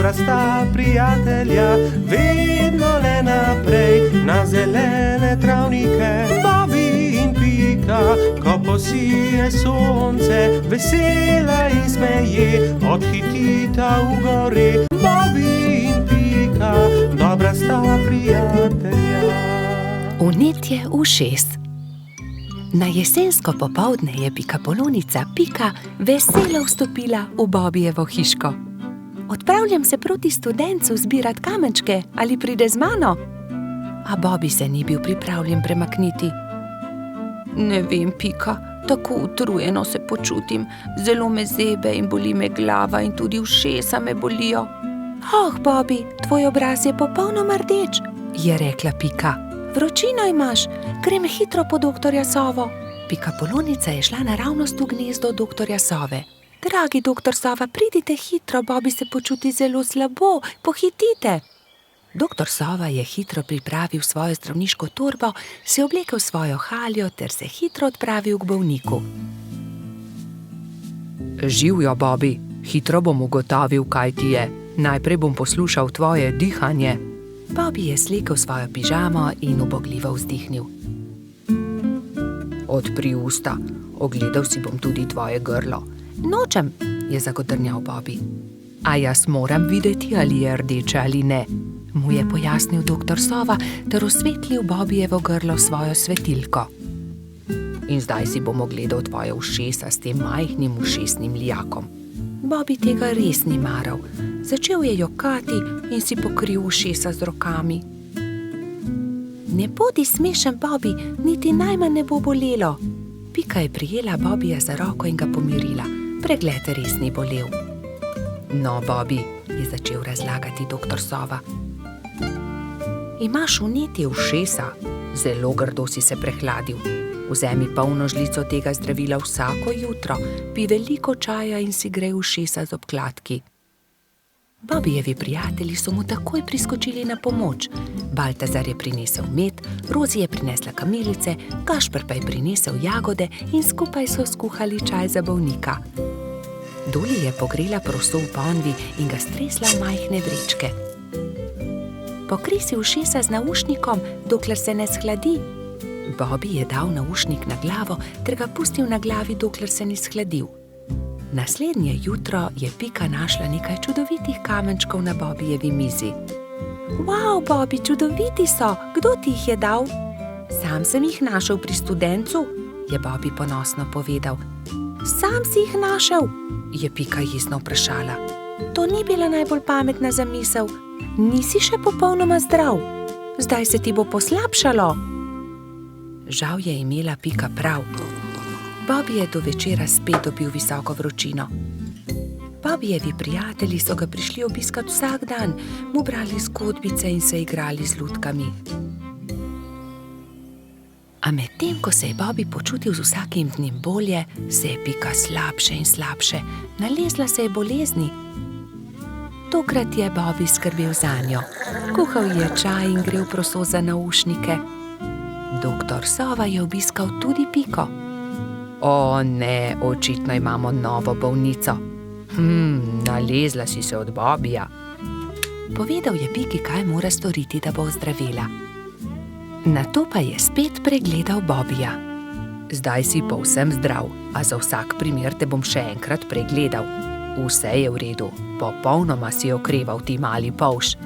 dobra sta prijatelja, vedno le naprej na zelene travnike. Bobby in Pika, ko posije sonce, vesela in smeje, odhitita v gori. Bobby in Pika, dobra sta prijatelja. Vnetje ušes. Na jesensko popoldne je Pikapolonica Pika veselo vstopila v Bobbyjevo hiško. Odpravljam se proti studencu zbirat kamenčke, ali pride z mano? A Bobby se ni bil pripravljen premakniti. Ne vem, Pika, tako utrujeno se počutim, zelo me zebe in boli me glava in tudi ušesa me bolijo. Oh, Bobby, tvoj obraz je popolnoma rdeč, je rekla Pika. Vročino imaš, grem hitro po doktorja Sovo. Pikapolonica je šla naravnost v gnezdo doktorja Sove. Dragi doktor Sova, pridite hitro, Bobby se počuti zelo slabo, pohitite. Doktor Sova je hitro pripravil svojo zdravniško torbo, se oblekel svojo haljo ter se hitro odpravil k bolniku. Živjo, Bobby, hitro bom ugotovil, kaj ti je. Najprej bom poslušal tvoje dihanje. Bobby je slekel svojo pižamo in ubogljivo vzdihnil. Odpri usta, ogledal si bom tudi tvoje grlo. Nočem, je zagodrnjal Bobby. A jaz moram videti, ali je rdeče ali ne, mu je pojasnil doktor Sova ter osvetlil Bobbyjevo grlo svojo svetilko. In zdaj si bom ogledal tvoje ušesa s tem majhnim ušesnim lijakom. Bobby tega res ni maral. Začel je jokati in si pokril ušesa z rokami. Ne bodi smešen, Bobby, niti najmanj ne bo bolelo. Pika je prijela Bobbyja za roko in ga pomirila. Pregled res ni bolel. No, Bobby, je začel razlagati doktor Sova. Imaš vnetje ušesa, zelo grdo si se prehladil. Vzemi polno žlico tega zdravila vsako jutro, pij veliko čaja in si grej ušesa z obkladki. Bobbyjevi prijatelji so mu takoj priskočili na pomoč. Baltazar je prinesel med, Rozi je prinesla kamilice, Gašper pa je prinesel jagode in skupaj so skuhali čaj za bolnika. Doli je pogrela proso v ponvi in ga stresla v majhne vrečke. Pokri si ušesa z naušnikom, dokler se ne shladi. Bobby je dal naušnik na glavo ter ga pustil na glavi, dokler se ni shladil. Naslednje jutro je Pika našla nekaj čudovitih kamenčkov na Bobbyjevi mizi. Wow, Bobby, čudoviti so! Kdo ti jih je dal? Sam sem jih našel pri studencu, je Bobby ponosno povedal. Sam si jih našel? Je Pika jezno vprašala. To ni bila najbolj pametna zamisel. Nisi še popolnoma zdrav. Zdaj se ti bo poslabšalo. Žal je imela Pika prav. Bobby je do večera spet dobil visoko vročino. Bobbyjevi prijatelji so ga prišli obiskat vsak dan, mu brali zgodbice in se igrali z lutkami. A medtem, ko se je Bobby počutil z vsakim dnem bolje, se je Pika slabše in slabše. Nalezla se je bolezni. Tokrat je Bobby skrbel zanjo. Kuhal je čaj in grel proso za naušnike. Doktor Sova je obiskal tudi Piko. O ne, očitno imamo novo bolnico. Nalezla si se od Bobbyja. Povedal je Piki, kaj mora storiti, da bo ozdravela. Nato pa je spet pregledal Bobbyja. Zdaj si povsem zdrav, a za vsak primer te bom še enkrat pregledal. Vse je v redu, popolnoma si okreval ti mali polž.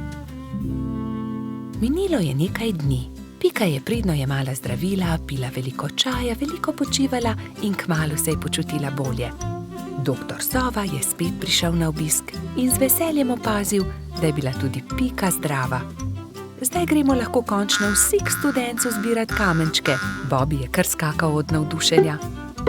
Minilo je nekaj dni. Pika je pridno jemala zdravila, pila veliko čaja, veliko počivala in kmalu se je počutila bolje. Doktor Sova je spet prišel na obisk in z veseljem opazil, da je bila tudi Pika zdrava. Zdaj gremo lahko končno vsi k studencu zbirat kamenčke. Bobby je kar skakal od navdušenja.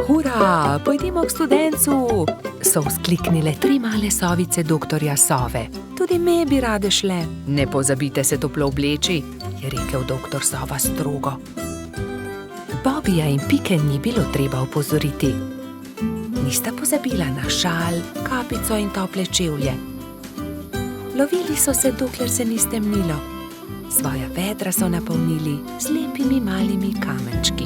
Hura, pojdimo k studencu! So vzkliknile 3 male sovice doktorja Sove. Tudi me bi rade šle. Ne pozabite se toplo obleči, je rekel doktor Sova strogo. Bobbyja in Pike ni bilo treba opozoriti. Nista pozabila na šal, kapico in tople čevlje. Lovili so se, dokler se ni stemnilo. Svoja vedra so napolnili z lepimi malimi kamenčki.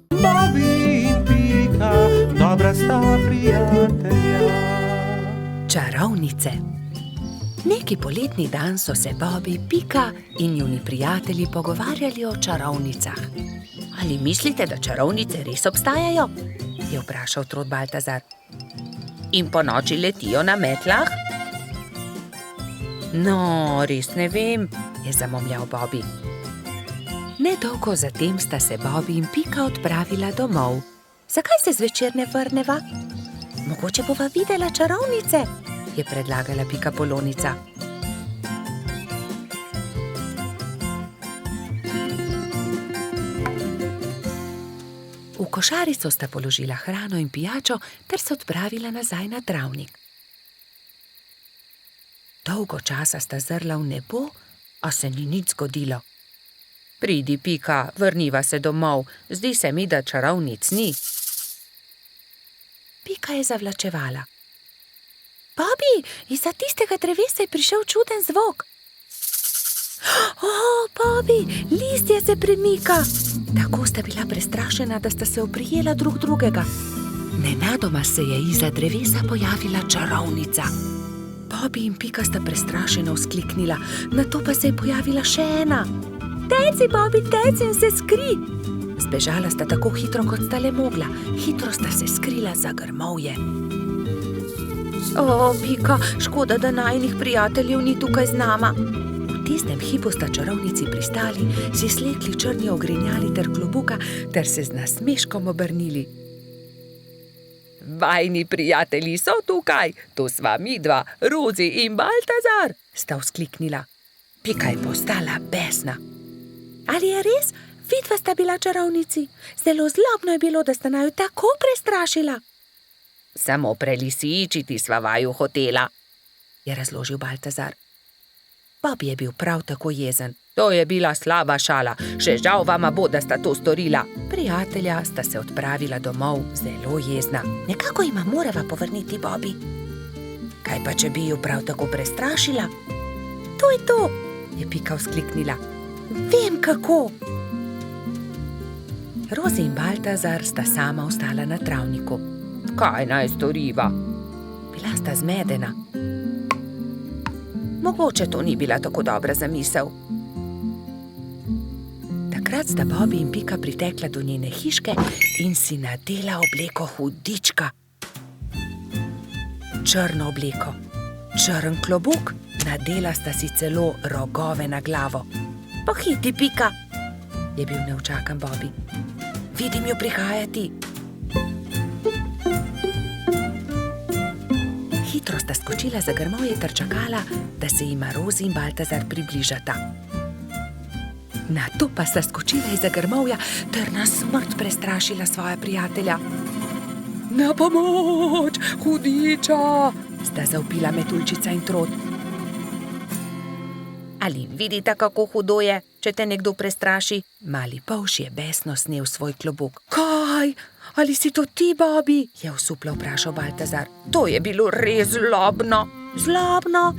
Bobby in Pika, dobra sta prijatelja. Čarovnice. Neki poletni dan so se Bobby, Pika in njuni prijatelji pogovarjali o čarovnicah. Ali mislite, da čarovnice res obstajajo? Je vprašal Trod Baltazar. In ponoči letijo na metlah? No, res ne vem, je zamomljal Bobby. Nedolgo zatem sta se Bobby in Pika odpravila domov. Zakaj se zvečer ne vrneva? Mogoče bova videla čarovnice, je predlagala Pika Polonica. V košarico sta položila hrano in pijačo ter se odpravila nazaj na travnik. Dolgo časa sta zrla v nebo, a se ni nič zgodilo. Pridi, Pika, vrniva se domov, zdi se mi, da čarovnic ni. Pika je zavlačevala. Bobby, izza tistega drevesa je prišel čuden zvok. Bobby, listje se premika. Tako sta bila prestrašena, da sta se oprijela drug drugega. Nenadoma se je izza drevesa pojavila čarovnica. Bobby in Pika sta prestrašeno vzkliknila, nato pa se je pojavila še ena. Teci, Bobby, teci in se skri! Zbežala sta tako hitro, kot sta le mogla. Hitro sta se skrila za grmovje. Pika, škoda, da najinih prijateljev ni tukaj z nama. V tistem hipu sta čarovnici pristali, si slekli črni ogrinjali ter klobuka ter se z nasmeškom obrnili. Vajni prijatelji so tukaj, to sva midva, Rozi in Baltazar, sta vzkliknila. Pika je postala besna. Ali je res? Vidva sta bila čarovnici. Zelo zlobno je bilo, da sta naju tako prestrašila. Samo prelisičiti sva vaju hotela, je razložil Baltazar. Bobby je bil prav tako jezen. To je bila slaba šala, še žal vama bo, da sta to storila. Prijatelja sta se odpravila domov zelo jezna. Nekako jima morava povrniti Bobby. Kaj pa, če bi ju prav tako prestrašila? To je to, je Pika vzkliknila. Vem kako. Rozi in Baltazar sta sama ostala na travniku. Kaj naj storiva? Bila sta zmedena. Mogoče to ni bila tako dobra zamisel. Takrat sta Bobby in Pika pritekla do njene hiške in si nadela obleko hudička. Črno obleko, črn klobuk, nadela sta si celo rogove na glavo. Pohiti, Pika, je bil neučakan Bobby. Vidim jo prihajati. Hitro sta skočila za grmovje ter čakala, da se jima Rozi in Baltazar približata. Nato pa sta skočila izza grmovja ter na smrt prestrašila svoja prijatelja. Na pomoč, hudiča, sta zavpila Metuljčica in Trod. Ali vidite, kako hudo je, če te nekdo prestraši? Mali polž je besno snel svoj klobuk. Kaj? Ali si to ti, Bobby? Je osuplo vprašal Baltazar. To je bilo res zlobno. Zlobno?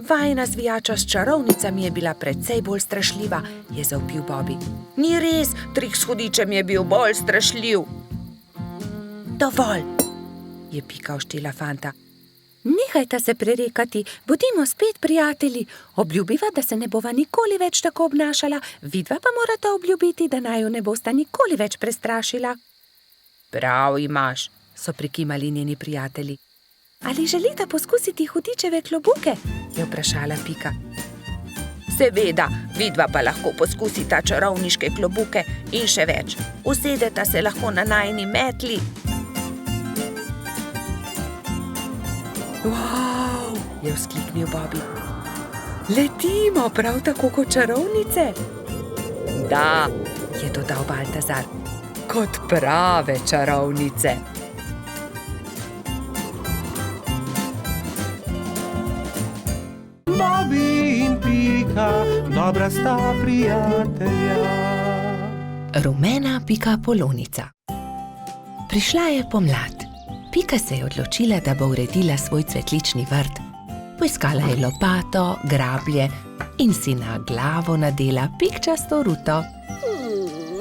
Vajina zvijača s čarovnicami je bila precej bolj strašljiva, je zavpil Bobby. Ni res, trik s hudičem je bil bolj strašljiv. Dovolj, je Pika oštela fanta. Nehajta se prerekati, bodimo spet prijatelji. Obljubiva, da se ne bova nikoli več tako obnašala, vidva pa morata obljubiti, da naju ne bosta nikoli več prestrašila. Prav imaš, so prikimali njeni prijatelji. Ali želita poskusiti hudičeve klobuke? Je vprašala Pika. Seveda, vidva pa lahko poskusita čarovniške klobuke in še več. Usedeta se lahko na najini metli. Wow, je vzkliknil Bobby. Letimo prav tako kot čarovnice? Da, je dodal Baltazar, kot prave čarovnice. Bobby in Pika, dobra sta prijatelja. Rumena Pika Polonica. Prišla je pomlad. Pika se je odločila, da bo uredila svoj cvetlični vrt. Poiskala je lopato, grablje in si na glavo nadela pikčasto ruto.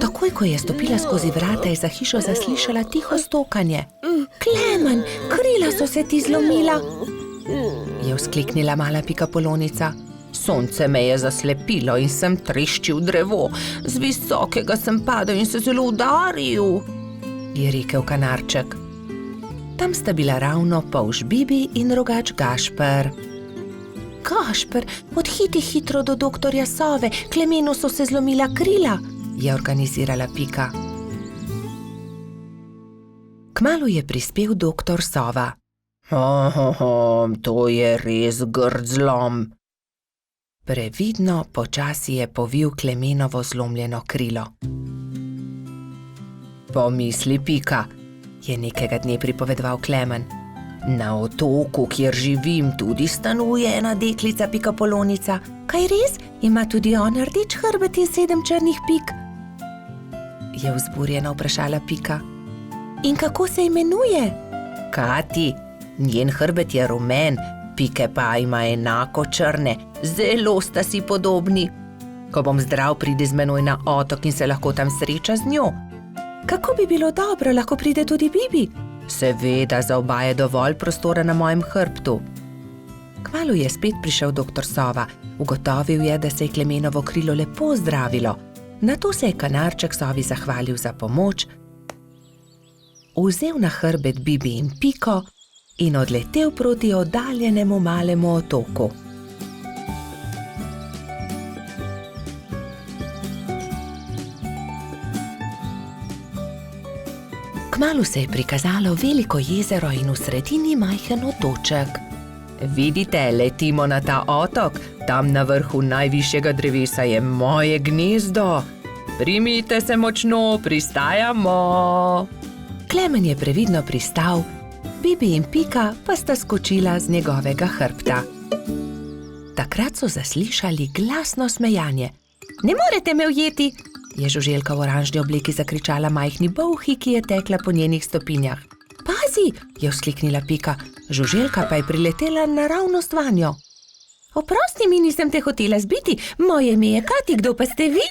Takoj, ko je stopila skozi vrata, je za hišo zaslišala tiho stokanje. Klemen, krila so se ti zlomila. je vzkliknila mala pikapolonica. Sonce me je zaslepilo in sem treščil drevo. Z visokega sem padel in se zelo udaril, je rekel kanarček. Tam sta bila ravno polž Bibi in rogač Gašper. Gašper, odhiti hitro do doktorja Sove, Klemenu so se zlomila krila, je organizirala Pika. Kmalu je prispel doktor Sova. To je res grd zlom. Previdno počasi je povil Klemenovo zlomljeno krilo. Pomisli, Pika, je nekega dne pripovedoval Klemen. Na otoku, kjer živim, tudi stanuje ena deklica pikapolonica. Kaj res? Ima tudi ona rdeč hrbet in 7 črnih pik? Je vzburjeno vprašala Pika. In kako se imenuje? Kati, njen hrbet je rumen, pike pa ima enako črne, zelo sta si podobni. Ko bom zdrav, pridi z menoj na otok in se lahko tam sreča z njo. Kako bi bilo dobro, lahko pride tudi Bibi? Seveda, za oba je dovolj prostora na mojem hrbtu. Kmalu je spet prišel doktor Sova. Ugotovil je, da se je Klemenovo krilo lepo zdravilo. Nato se je kanarček Sovi zahvalil za pomoč, vzel na hrbet Bibi in Piko in odletel proti oddaljenemu malemu otoku. Kmalu se je prikazalo veliko jezero in v sredini majhen otoček. Vidite, letimo na ta otok, tam na vrhu najvišjega drevesa je moje gnezdo. Primite se močno, pristajamo. Klemen je previdno pristal, Bibi in Pika pa sta skočila z njegovega hrbta. Takrat so zaslišali glasno smejanje. Ne morete me ujeti, je žuželka v oranžni obleki zakričala majhni bolhi, ki je tekla po njenih stopinjah. Pazi, je vzkliknila Pika, žuželka pa je priletela naravnost vanjo. Oprosti mi, nisem te hotela zbiti, moje ime je Kati, kdo pa ste vi?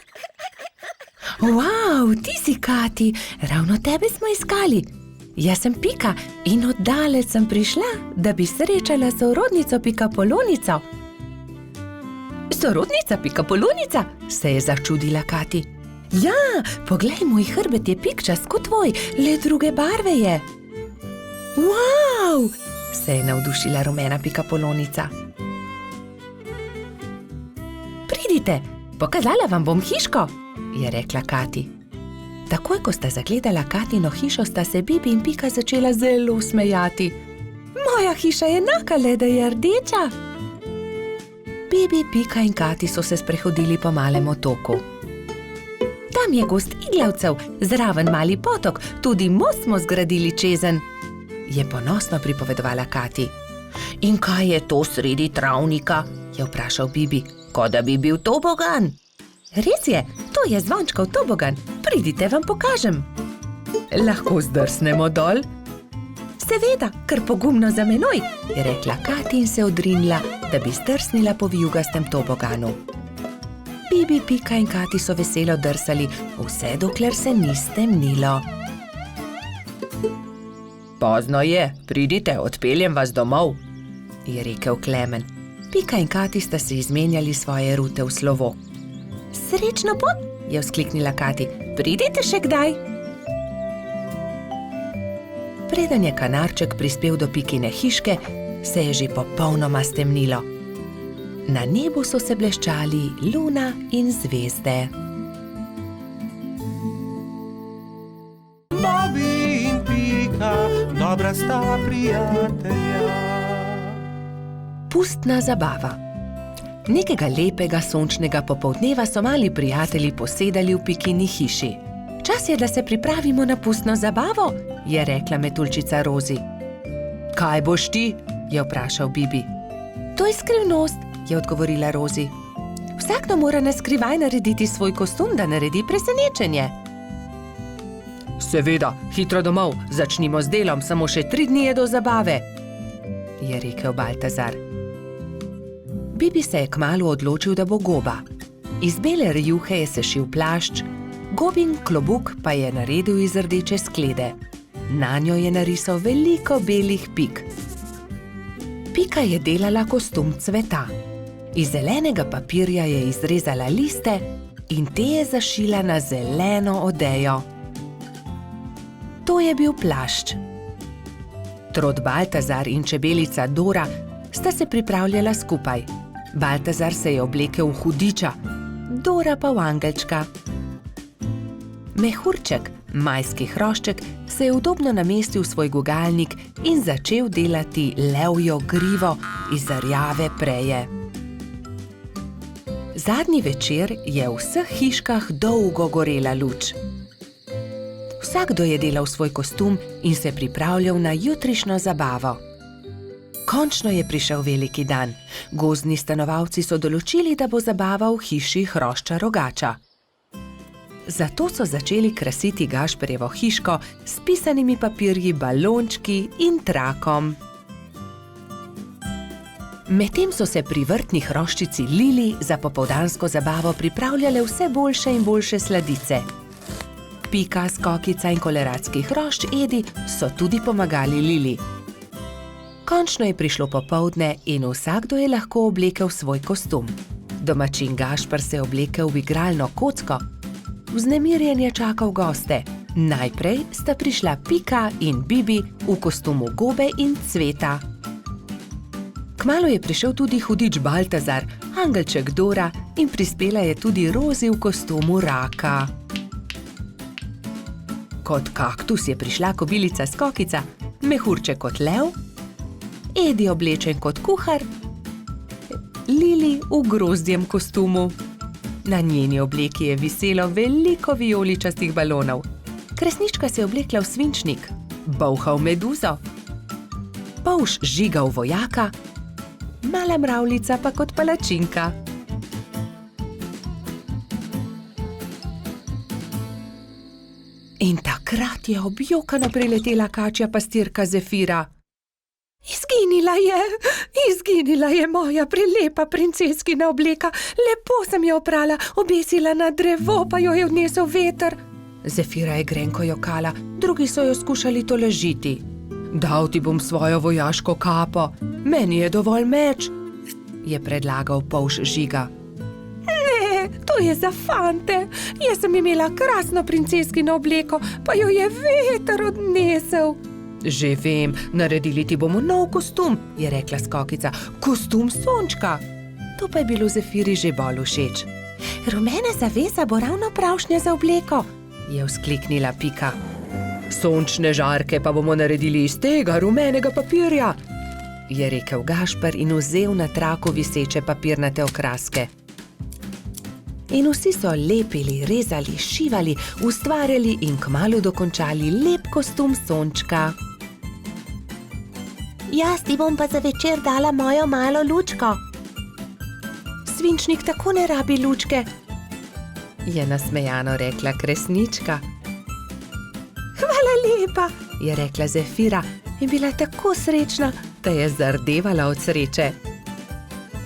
Wow, ti si Kati, ravno tebe smo iskali. Jaz sem Pika in oddaleč sem prišla, da bi srečala sorodnico pikapolonico. Sorodnica pikapolonica, se je začudila Kati. Ja, poglej, moj hrbet je pikčast kot tvoj, le druge barve je. Wow, se je navdušila rumena pikapolonica. Pridite, pokazala vam bom hiško, je rekla Kati. Takoj, ko sta zagledala Katino hišo, sta se Bibi in Pika začela zelo smejati. Moja hiša je enaka, le da je rdeča. Bibi, Pika in Kati so se sprehodili po malem otoku. Tam je gost iglavcev, zraven mali potok, tudi most smo zgradili čezen, je ponosno pripovedovala Kati. In kaj je to sredi travnika, je vprašal Bibi, kot da bi bil tobogan. Res je, to je zvončkov tobogan, pridite, vam pokažem. Lahko zdrsnemo dol? Seveda, kar pogumno za menoj, je rekla Kati in se odrinila, da bi zdrsnila po vijugastem toboganu. Bibi, Pika in Kati so veselo drsali, vse dokler se ni stemnilo. Pozno je, pridite, odpeljem vas domov, je rekel Klemen. Pika in Kati sta se izmenjali svoje rute v slovo. Srečno pot, je vzkliknila Kati, pridite še kdaj. Preden je kanarček prispel do Pikine hiške, se je že popolnoma stemnilo. Na nebu so se bleščali luna in zvezde. Bobby in Pika, dobra sta prijatelja. Pustna zabava. Nekega lepega sončnega popoldneva so mali prijatelji posedali v Pikini hiši. Čas je, da se pripravimo na pustno zabavo, je rekla metuljčica Rozi. Kaj boš ti? Je vprašal Bibi. To je skrivnost, je odgovorila Rozi. Vsakdo mora na skrivaj narediti svoj kostum, da naredi presenečenje. Seveda, hitro domov, začnimo z delom, samo še 3 dni je do zabave, je rekel Baltazar. Bibi se je kmalu odločil, da bo goba. Iz bele rjuhe je sešil plašč, gobin klobuk pa je naredil iz rdeče sklede. Nanjo je narisal veliko belih pik. Pika je delala kostum cveta. Iz zelenega papirja je izrezala liste in te je zašila na zeleno odejo. To je bil plašč. Trod Baltazar in čebelica Dora sta se pripravljala skupaj. Baltazar se je oblekel v hudiča, Dora pa v angelčka. Mehurček, majski hrošček, se je udobno namestil v svoj gugalnik in začel delati levjo grivo iz rjave preje. Zadnji večer je v vseh hiškah dolgo gorela luč. Vsakdo je delal svoj kostum in se pripravljal na jutrišnjo zabavo. Končno je prišel veliki dan. Gozdni stanovalci so določili, da bo zabava v hiši hrošča Rogača. Zato so začeli krasiti Gašperjevo hiško s pisanimi papirji, balončki in trakom. Medtem so se pri vrtni hroščici Lili za popoldansko zabavo pripravljale vse boljše in boljše sladice. Pika, Skokica in koleratski hrošč Edi so tudi pomagali Lili. Končno je prišlo popoldne in vsakdo je lahko oblekel svoj kostum. Domačin Gašper se je oblekel v igralno kocko. Vznemirjen je čakal goste. Najprej sta prišla Pika in Bibi v kostumu gobe in cveta. Kmalu je prišel tudi hudič Baltazar, angelček Dora in prispela je tudi Rozi v kostumu raka. Kot kaktus je prišla kobilica Skokica, Mehurček kot lev, Edi oblečen kot kuhar, Lili v grozdjem kostumu. Na njeni obleki je viselo veliko vijoličastih balonov. Kresnička se je oblekla v svinčnik, Bolha v meduzo, Polž Žiga v vojaka, Mala mravljica pa kot palačinka. In takrat je objokano priletela kačja pastirka Zefira. Izginila je moja prelepa princeskina obleka. Lepo sem jo oprala, obesila na drevo, pa jo je odnesel veter. Zefira je grenko jokala, drugi so jo skušali tolažiti. Dal ti bom svojo vojaško kapo, meni je dovolj meč, je predlagal Polž Žiga. Ne, to je za fante. Jaz sem imela krasno princeskino obleko, pa jo je veter odnesel. Že vem, naredili ti bomo nov kostum, je rekla Skokica. Kostum sončka. To pa je bilo Zefiri že bolj všeč. Rumena zavesa bo ravno pravšnja za obleko, je vzkliknila Pika. Sončne žarke pa bomo naredili iz tega rumenega papirja, je rekel Gašper in vzel na traku viseče papirnate okraske. In vsi so lepili, rezali, šivali, ustvarjali in kmalu dokončali lep kostum sončka. Jaz ti bom pa za večer dala mojo malo lučko. Svinčnik tako ne rabi lučke, je nasmejano rekla Kresnička. Hvala lepa, je rekla Zefira in bila tako srečna, da je zardevala od sreče.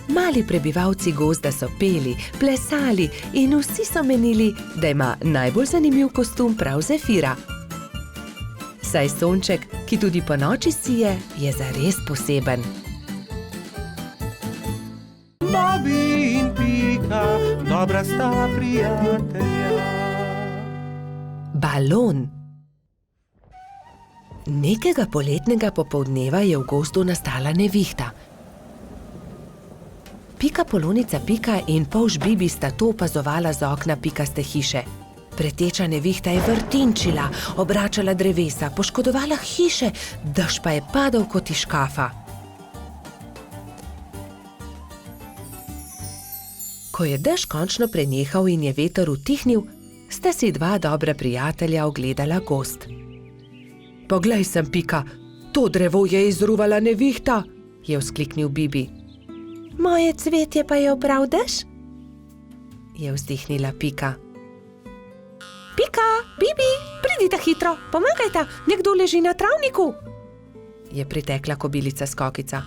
Mali prebivalci gozda so peli, plesali in vsi so menili, da ima najbolj zanimiv kostum prav Zefira. Saj sonček, ki tudi po noči sije, je zares poseben. Bobby in Pika, dobra sta prijatelja. Balon. Nekega poletnega popoldneva je v gozdu nastala nevihta. Pika Polonica Pika in Polž Bibi sta to opazovala z okna pikaste hiše. Preteča nevihta je vrtinčila, obračala drevesa, poškodovala hiše, dež pa je padal kot iz škafa. Ko je dež končno prenehal in je veter utihnil, sta si dva dobra prijatelja ogledala gozd. Poglej sem, Pika, to drevo je izruvala nevihta, je vzkliknil Bibi. Moje cvetje pa je obral dež? Je vzdihnila Pika. Pika, Bibi, pridite hitro, pomagajta, nekdo leži na travniku, je pritekla kobilica Skokica.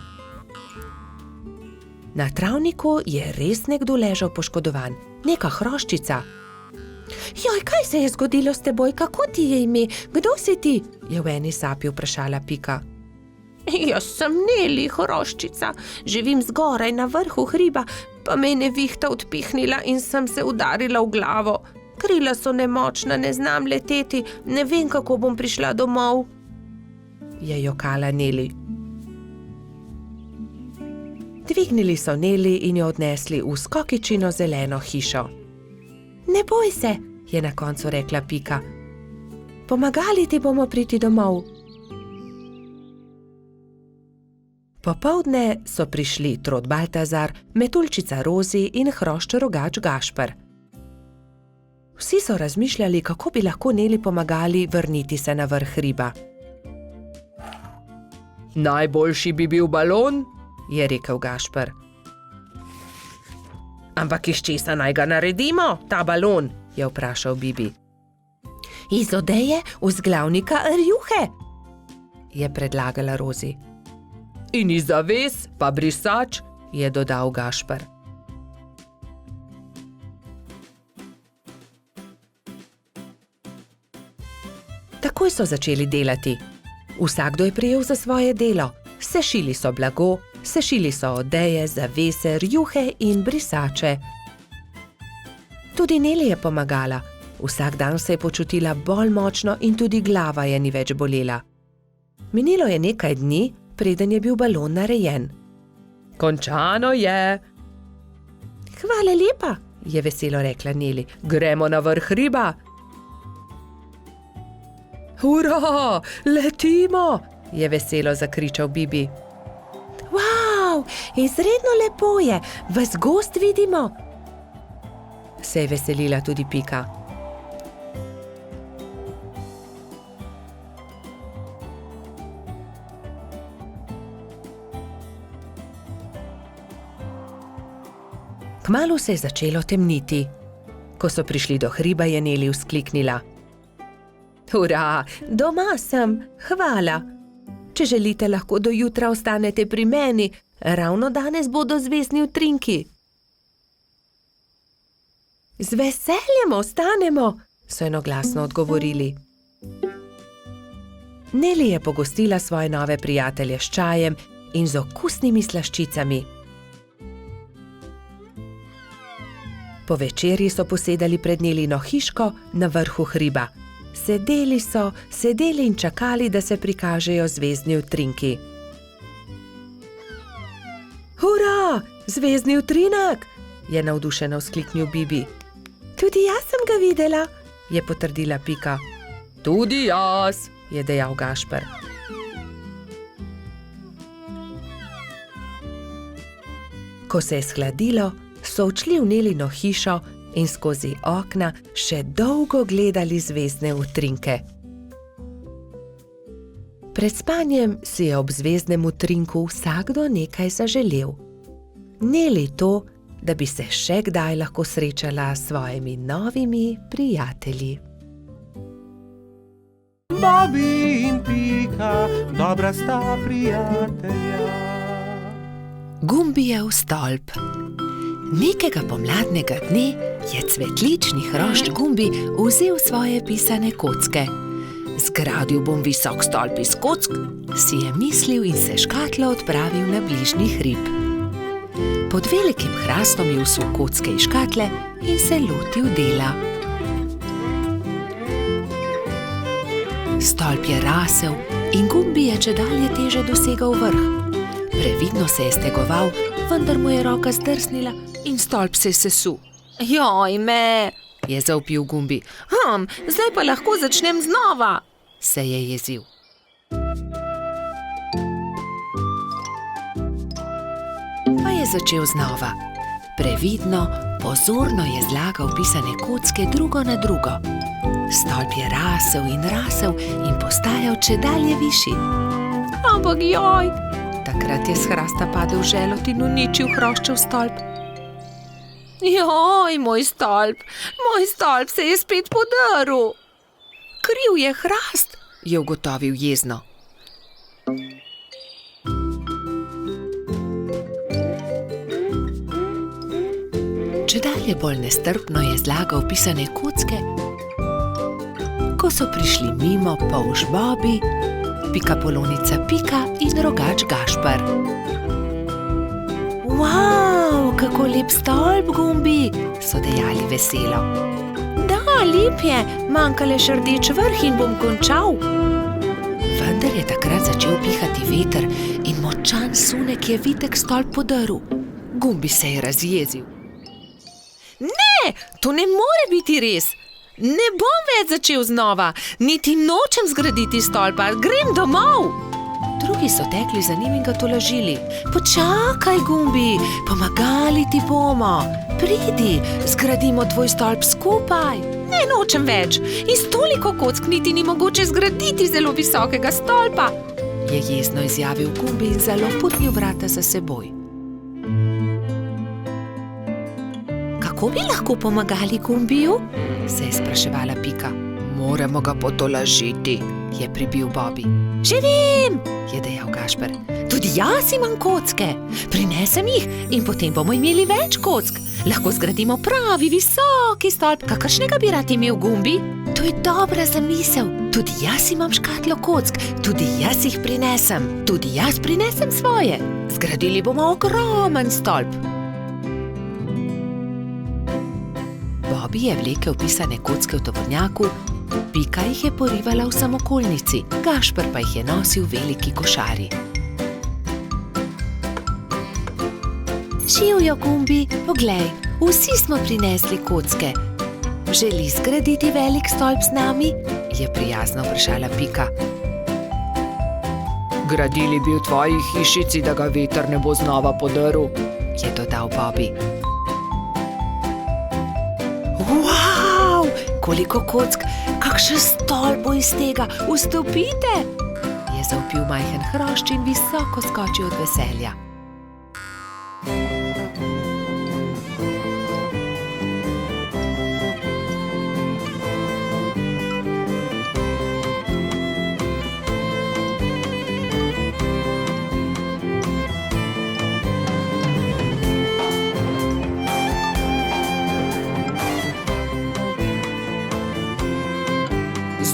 Na travniku je res nekdo ležal poškodovan, neka hroščica. Joj, kaj se je zgodilo s teboj, kako ti je ime, kdo si ti? Je v eni sapi vprašala Pika. Jaz sem Neli, hroščica, živim zgoraj na vrhu hriba, pa me je nevihta odpihnila in sem se udarila v glavo. Krila so nemočna, ne znam leteti, ne vem, kako bom prišla domov. Je jokala Neli. Dvignili so Neli in jo odnesli v skokičino zeleno hišo. Ne boj se, je na koncu rekla Pika. Pomagali ti bomo priti domov. Popoldne so prišli Trod Baltazar, Metuljčica Rozi in hrošč rogač Gašper. Vsi so razmišljali, kako bi lahko Neli pomagali vrniti se na vrh hriba. Najboljši bi bil balon, je rekel Gašper. Ampak iz česa naj ga naredimo, ta balon, je vprašal Bibi. Iz odeje vzglavnika rjuhe, je predlagala Rozi. In iz zaves pa brisač, je dodal Gašper. Takoj so začeli delati. Vsakdo je prijel za svoje delo. Sešili so blago, sešili so odeje, zavese, rjuhe in brisače. Tudi Neli je pomagala. Vsak dan se je počutila bolj močno in tudi glava je ni več bolela. Minilo je nekaj dni, preden je bil balon narejen. Končano je. Hvala lepa, je veselo rekla Neli. Gremo na vrh hriba. Hurra, letimo, je veselo zakričal Bibi. Wow, izredno lepo je, ves gozd vidimo. Se je veselila tudi Pika. Kmalu se je začelo temniti. Ko so prišli do hriba, je Neli vzkliknila. Hurra, doma sem, hvala. Če želite, lahko do jutra ostanete pri meni, ravno danes bodo zvezdni utrinki. Z veseljem ostanemo, so enoglasno odgovorili. Neli je pogostila svoje nove prijatelje s čajem in z okusnimi slaščicami. Po večerji so posedali pred Nelino hiško na vrhu hriba. Sedeli in čakali, da se prikažejo zvezdni utrinki. Hurra, zvezdni utrinek, je navdušeno vzkliknil Bibi. Tudi jaz sem ga videla, je potrdila Pika. Tudi jaz, je dejal Gašper. Ko se je shladilo, so odšli v Nelino hišo in skozi okna še dolgo gledali zvezdne utrinke. Pred spanjem si je ob zvezdnem utrinku vsakdo nekaj zaželel. Neli to, da bi se še kdaj lahko srečala s svojimi novimi prijatelji. Bobi in Pika, dobra sta prijatelja. Gumbijev stolp. Nekega pomladnega dne je cvetlični hrošč Gumbi vzel svoje pisane kocke. Zgradil bom visok stolp iz kock, si je mislil in se škatlo odpravil na bližnji hrib. Pod velikim hrastom je vsul kocke iz škatle in se lotil dela. Stolp je rasel in Gumbi je čedalje teže dosegal vrh. Previdno se je stegoval, vendar mu je roka zdrsnila in stolp se je sesul. Joj me, je zavpil Gumbi. Zdaj pa lahko začnem znova, se je jezil. Pa je začel znova. Previdno, pozorno je zlagal pisane kocke drugo na drugo. Stolp je rasel in postajal čedalje višji. Ampak joj! Takrat je s hrasta padel želod in uničil hroščev stolp. Joj, moj stolp se je spet podrl. Kriv je hrast, je ugotovil jezno. Čedalje bolj nestrpno je zlagal pisane kocke. Ko so prišli mimo polž Bobi pikapolonica Pika in rogač Gašper. Wow, kako lep stolp, Gumbi, so dejali veselo. Da, lep je, manjka le še rdeč vrh in bom končal. Vendar je takrat začel pihati veter in močan sunek je vitek stolp podrl. Gumbi se je razjezil. Ne, to ne more biti res. Ne bom več začel znova, niti nočem zgraditi stolpa, grem domov. Drugi so tekli za njim in ga tolažili. Počakaj, Gumbi, pomagali ti bomo. Pridi, zgradimo tvoj stolp skupaj. Ne nočem več, iz toliko kock niti ni mogoče zgraditi zelo visokega stolpa. Je jezno izjavil Gumbi in zaloputnil vrata za seboj. Kako bi lahko pomagali Gumbiju? Se je spraševala Pika. Moramo ga potolažiti, je pribil Bobby. Že vem, je dejal Gašper. tudi jaz imam kocke. Prinesem jih in potem bomo imeli več kock. Lahko zgradimo pravi visoki stolp, kakršnega bi rad imel Gumbi. To je dobra zamisel. Tudi jaz imam škatlo kock, tudi jaz jih prinesem. Tudi jaz prinesem svoje. Zgradili bomo ogromen stolp. Bobby je vlekel pisane kocke v tovornjaku, Pika jih je porivala v samokolnici, Gašper pa jih je nosil v veliki košari. Živjo, Gumbi, poglej, vsi smo prinesli kocke. Želi zgraditi velik stolp z nami? Je prijazno vprašala Pika. Gradili bi v tvoji hišici, da ga veter ne bo znova podrl, je dodal Bobby. Wow, koliko kock, kakšen stolp bo iz tega, vstopite! Je zavpil majhen hrošč in visoko skočil od veselja.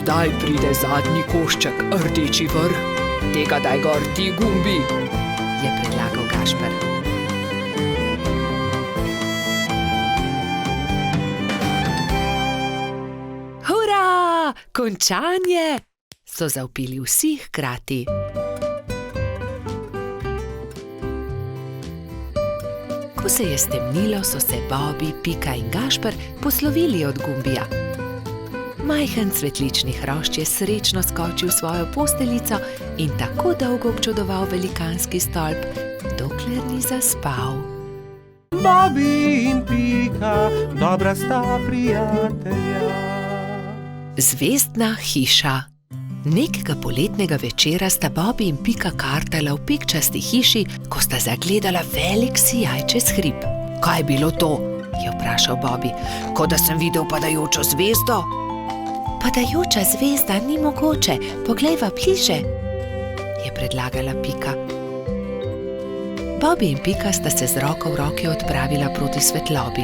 Zdaj pride zadnji košček, rdeči vrh. Tega daj gor ti, Gumbi, je predlagal Gašper. Hura, končanje! So zavpili vsi hkrati. Ko se je stemnilo, so se Bobby, Pika in Gašper poslovili od Gumbija. Majhen cvetlični hrošč je srečno skočil v svojo posteljico in tako dolgo občudoval velikanski stolp, dokler ni zaspal. Bobby in Pika, dobra sta prijatelja. Zvezdna hiša. Nekega poletnega večera sta Bobby in Pika kartala v pikčasti hiši, ko sta zagledala velik sijaj čez hrib. Kaj je bilo to? Je vprašal Bobby. Kot da sem videl padajočo zvezdo. Padajoča zvezda ni mogoče, poglejva bliže, je predlagala Pika. Bobby in Pika sta se z roko v roki odpravila proti svetlobi.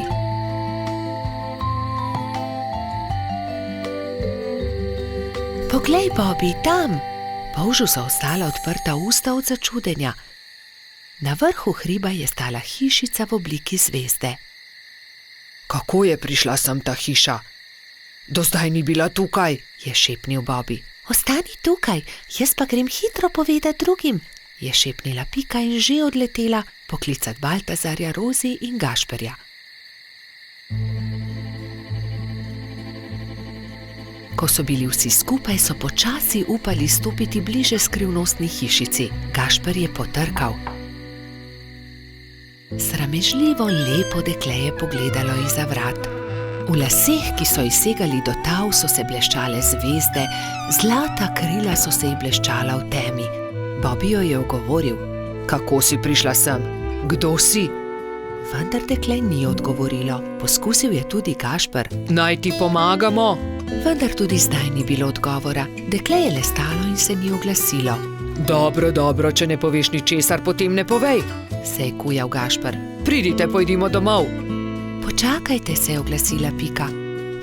Poglej, Bobby, tam! Polžu so ostala odprta usta od začudenja. Na vrhu hriba je stala hišica v obliki zvezde. Kako je prišla sem ta hiša? Do zdaj ni bila tukaj, je šepnil Bobby. Ostani tukaj, jaz pa grem hitro povedati drugim, je šepnila Pika in že odletela poklicat Baltazarja, Rozi in Gašperja. Ko so bili vsi skupaj, so počasi upali stopiti bliže skrivnostni hišici. Gašper je potrkal. Sramežljivo lepo dekle je pogledalo izza vrat. V laseh, ki so ji segali do tav, so se bleščale zvezde, zlata krila so se ji bleščala v temi. Bobby jo je ogovoril. Kako si prišla sem? Kdo si? Vendar dekle ni odgovorilo. Poskusil je tudi Gašper. Naj ti pomagamo? Vendar tudi zdaj ni bilo odgovora. Dekle je le stalo in se ni oglasilo. Dobro, če ne poveš ničesar, potem ne povej, se je kujal Gašper. Pridite, pojdimo domov. Počakajte, se je oglasila Pika.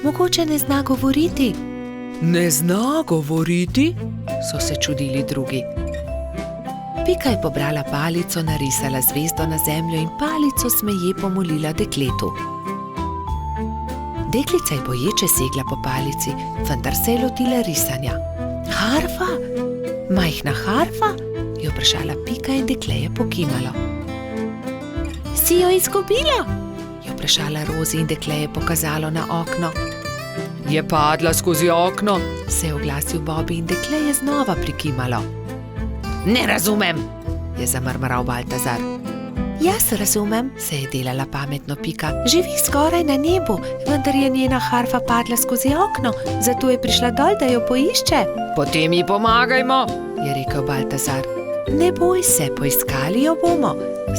Mogoče ne zna govoriti. Ne zna govoriti? So se čudili drugi. Pika je pobrala palico, narisala zvezdo na zemljo in palico smeje pomolila dekletu. Deklica je boječe segla po palici, vendar se je lotila risanja. Harfa? Majhna harfa? Je vprašala Pika in dekle je pokimalo. Si jo izgubila? Je vprašala Rozi in dekle je pokazalo na okno. Je padla skozi okno? Se je oglasil Bobby in dekle je znova prikimalo. Ne razumem, je zamrmral Baltazar. Jaz razumem, se je delala pametno Pika. Živi skoraj na nebu, vendar je njena harfa padla skozi okno, zato je prišla dol, da jo poišče. Potem ji pomagajmo, je rekel Baltazar. Ne boj se, poiskali jo bomo,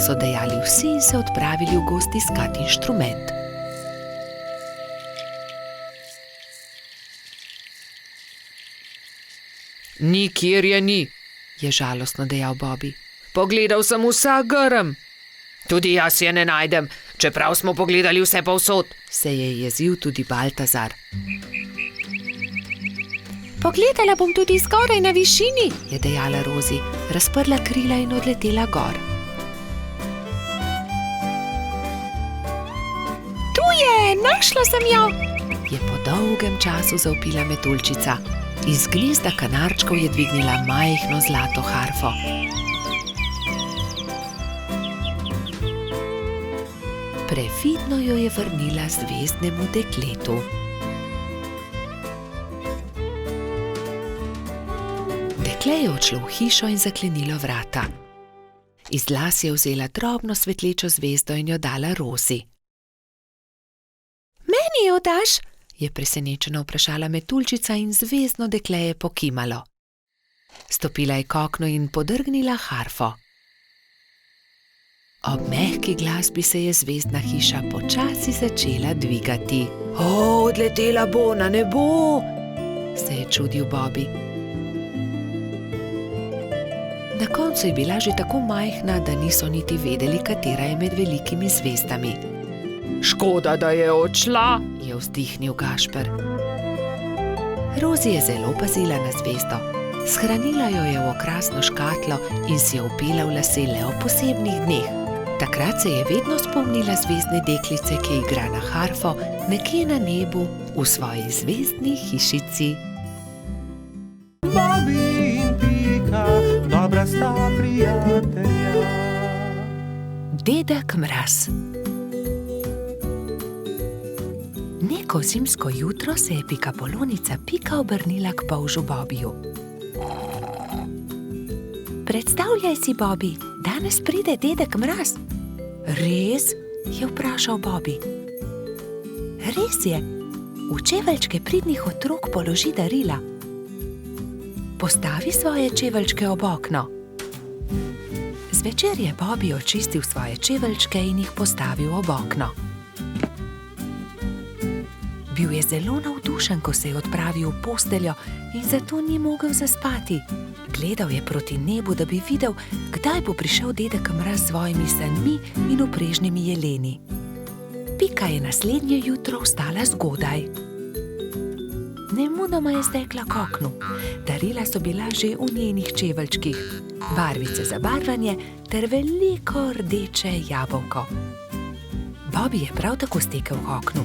so dejali vsi in se odpravili v gozd iskat inštrument. Nikjer je ni, je žalostno dejal Bobby. Pogledal sem vsak grm. Tudi jaz je ne najdem, čeprav smo pogledali vse povsod, se je jezil tudi Baltazar. Pogledala bom tudi zgoraj na višini, je dejala Rozi, razprla krila in odletela gor. Tu je, našla sem jo, je po dolgem času zavpila metuljčica. Iz gnezda kanarčkov je dvignila majhno zlato harfo. Previdno jo je vrnila zvezdnemu dekletu. Dekle je odšlo v hišo in zaklenilo vrata. Iz las je vzela drobno svetlečo zvezdo in jo dala Rozi. Meni jo daš? Je presenečeno vprašala metuljčica in zvezdno dekle je pokimalo. Stopila je k oknu in podrgnila harfo. Ob mehki glasbi se je zvezdna hiša počasi začela dvigati. Odletela bo na nebo, se je čudil Bobby. Na koncu je bila že tako majhna, da niso niti vedeli, katera je med velikimi zvezdami. Škoda, da je odšla, je vzdihnil Gašper. Rozi je zelo pazila na zvezdo. Shranila jo je v okrasno škatlo in si jo vpela v lase le ob posebnih dneh. Takrat se je vedno spomnila zvezdne deklice, ki igra na harfo nekje na nebu v svoji zvezdni hišici. Bobby in Pika, dobra sta prijatelja. Dedek Mraz. Neko zimsko jutro se je pikapolonica Pika obrnila k polžu Bobbyju. Predstavljaj si, Bobby, danes pride dedek Mraz. Res? Je vprašal Bobby. Res je. V čeveljčke pridnih otrok položi darila. Postavi svoje čeveljčke ob okno. Zvečer je Bobby očistil svoje čeveljčke in jih postavil ob okno. Bil je zelo navdušen, ko se je odpravil v posteljo in zato ni mogel zaspati. Gledal je proti nebu, da bi videl, kdaj bo prišel dedek Mraz s svojimi sanmi in uprežnimi jeleni. Pika je naslednje jutro vstala zgodaj. Nemudoma je stekla k oknu. Darila so bila že v njenih čeveljčkih, barvice za barvanje ter veliko rdeče jabolko. Bobby je prav tako stekel k oknu.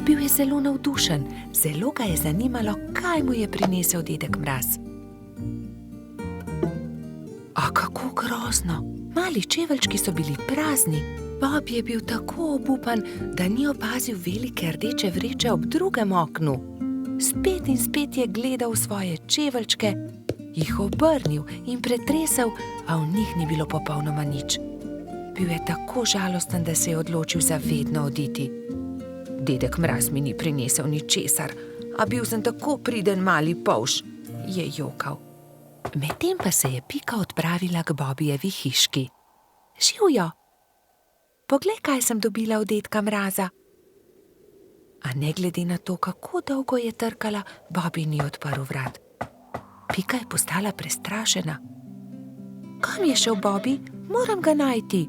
Bil je zelo navdušen, zelo ga je zanimalo, kaj mu je prinesel dedek Mraz. A kako grozno! Mali čeveljčki so bili prazni. Bobby je bil tako obupan, da ni opazil velike rdeče vreče ob drugem oknu. Spet in spet je gledal svoje čeveljčke, jih obrnil in pretresel, a v njih ni bilo popolnoma nič. Bil je tako žalosten, da se je odločil za vedno oditi. Dedek Mraz mi ni prinesel ničesar, a bil sem tako priden mali polž, je jokal. Medtem pa se je Pika odpravila k Bobbyjevi hiški. Živjo! Poglej, kaj sem dobila od dedka Mraza. A ne glede na to, kako dolgo je trkala, Bobby ni odprl vrat. Pika je postala prestrašena. Kam je šel Bobby? Moram ga najti.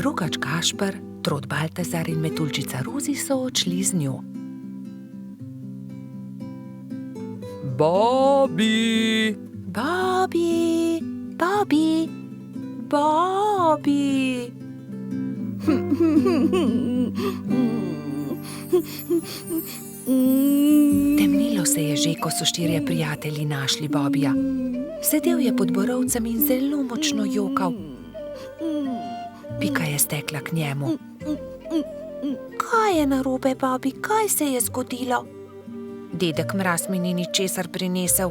Rogač Gašper, Trod Baltazar in metuljčica Rozi so odšli z njo. Bobby! Bobby! Bobby! Bobby! Temnilo se je že, ko so štirje prijatelji našli Bobija. Sedel je pod borovcem in zelo močno jokal. Pika je stekla k njemu. Kaj je narobe, Bobby? Kaj se je zgodilo? Dedek Mraz mi ni ničesar prinesel,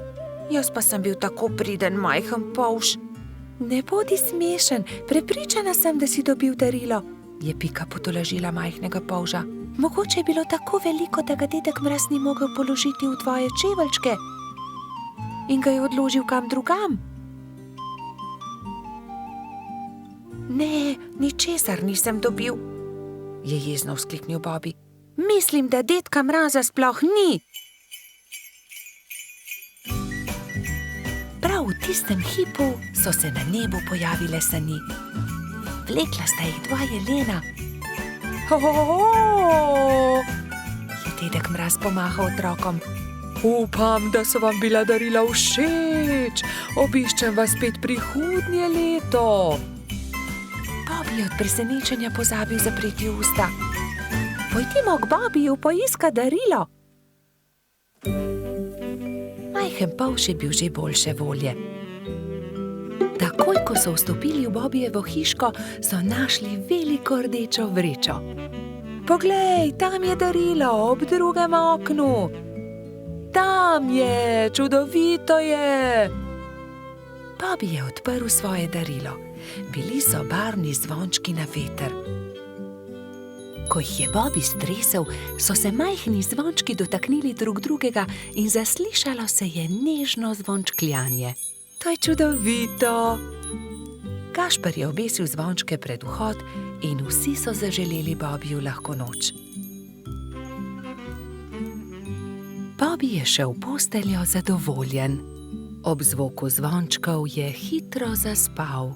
jaz pa sem bil tako priden majhen polž. Ne bodi smešen, prepričana sem, da si dobil darilo, je Pika potolažila majhnega polža. Mogoče je bilo tako veliko, da ga dedek Mraz ni mogel položiti v tvoje čeveljčke in ga je odložil kam drugam. Ne, ničesar nisem dobil, je jezno vzkliknil Bobby. Mislim, da dedka Mraza sploh ni. Prav v tistem hipu so se na nebu pojavile sani. Vlekla sta jih dva jelena. Je dedek Mraz pomahal otrokom. Upam, da so vam bila darila všeč. Obiščem vas spet prihodnje leto. Bobby je od presenečenja pozabil zapreti usta. Pojdimo k Bobiju poiskat darilo. Majhen polž je bil že boljše volje. Takoj, ko so vstopili v Bobijevo hiško, so našli veliko rdečo vrečo. Poglej, tam je darilo, ob drugem oknu. Tam je, čudovito je. Bobby je odprl svoje darilo. Bili so barvni zvončki na veter. Ko jih je Bobby stresel, so se majhni zvončki dotaknili drug drugega in zaslišalo se je nežno zvončkljanje. To je čudovito. Gašper je obesil zvončke pred vhod in vsi so zaželeli Bobiju lahko noč. Bobby je šel v posteljo zadovoljen. Ob zvoku zvončkov je hitro zaspal.